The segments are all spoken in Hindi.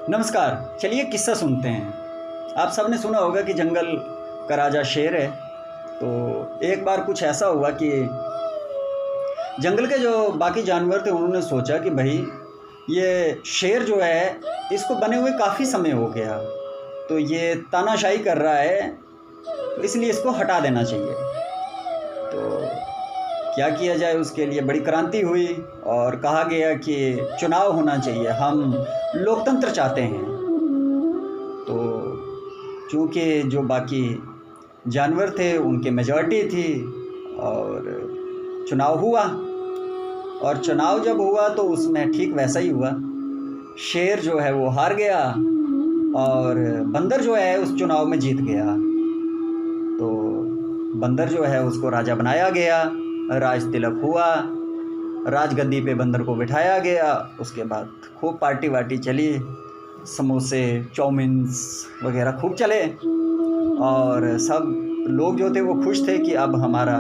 नमस्कार। चलिए किस्सा सुनते हैं। आप सबने सुना होगा कि जंगल का राजा शेर है। तो एक बार कुछ ऐसा हुआ कि जंगल के जो बाकी जानवर थे उन्होंने सोचा कि भाई ये शेर जो है इसको बने हुए काफ़ी समय हो गया, तो ये तानाशाही कर रहा है, तो इसलिए इसको हटा देना चाहिए। तो क्या किया जाए, उसके लिए बड़ी क्रांति हुई और कहा गया कि चुनाव होना चाहिए, हम लोकतंत्र चाहते हैं। तो चूँकि जो बाकी जानवर थे उनके मेजॉरिटी थी और चुनाव हुआ, और चुनाव जब हुआ तो उसमें ठीक वैसा ही हुआ। शेर जो है वो हार गया और बंदर जो है उस चुनाव में जीत गया। तो बंदर जो है उसको राजा बनाया गया, राज तिलक हुआ, राजगद्दी पे बंदर को बिठाया गया। उसके बाद खूब पार्टी वार्टी चली, समोसे चाउमीन्स वगैरह खूब चले और सब लोग जो थे वो खुश थे कि अब हमारा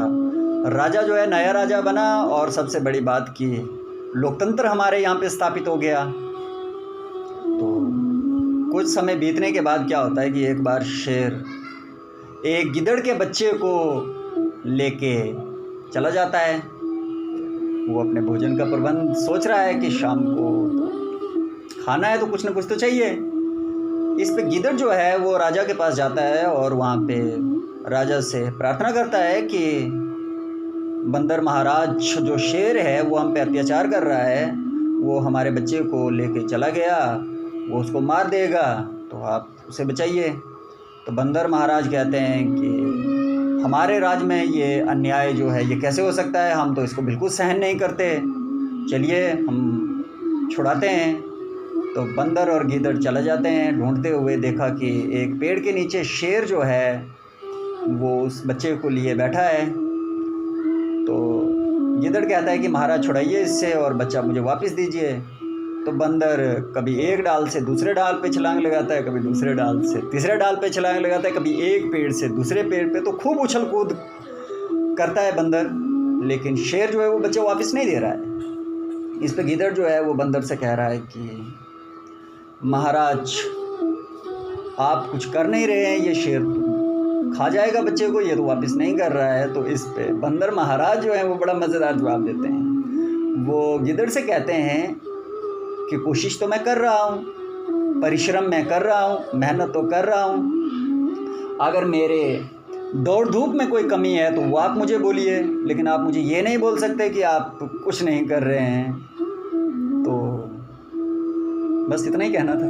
राजा जो है नया राजा बना, और सबसे बड़ी बात कि लोकतंत्र हमारे यहाँ पे स्थापित हो गया। तो कुछ समय बीतने के बाद क्या होता है कि एक बार शेर एक गिदड़ के बच्चे को लेके चला जाता है। वो अपने भोजन का प्रबंध सोच रहा है कि शाम को तो खाना है तो कुछ ना कुछ तो चाहिए। इस पे गिदड़ जो है वो राजा के पास जाता है और वहाँ पे राजा से प्रार्थना करता है कि बंदर महाराज जो शेर है वो हम पे अत्याचार कर रहा है, वो हमारे बच्चे को लेके चला गया, वो उसको मार देगा, तो आप उसे बचाइए। तो बंदर महाराज कहते हैं कि हमारे राज में ये अन्याय जो है ये कैसे हो सकता है, हम तो इसको बिल्कुल सहन नहीं करते, चलिए हम छुड़ाते हैं। तो बंदर और गीदड़ चले जाते हैं ढूंढते हुए। देखा कि एक पेड़ के नीचे शेर जो है वो उस बच्चे को लिए बैठा है। तो गीदड़ कहता है कि महाराज छुड़ाइए इससे और बच्चा मुझे वापस दीजिए। तो बंदर कभी एक डाल से दूसरे डाल पे छलांग लगाता है, कभी दूसरे डाल से तीसरे डाल पे छलांग लगाता है, कभी एक पेड़ से दूसरे पेड़ पे। तो खूब उछल कूद करता है बंदर, लेकिन शेर जो है वो बच्चे वापस नहीं दे रहा है। इस पे गीदड़ जो है वो बंदर से कह रहा है कि महाराज आप कुछ कर नहीं रहे हैं, ये शेर खा जाएगा बच्चे को, ये तो वापस नहीं कर रहा है। तो इस पे बंदर महाराज जो है वो बड़ा मज़ेदार जवाब देते हैं। वो गिदड़ से कहते हैं कि कोशिश तो मैं कर रहा हूँ, परिश्रम मैं कर रहा हूँ, मेहनत तो कर रहा हूँ, अगर मेरे दौड़ धूप में कोई कमी है तो वो आप मुझे बोलिए, लेकिन आप मुझे ये नहीं बोल सकते कि आप कुछ नहीं कर रहे हैं। तो बस इतना ही कहना था।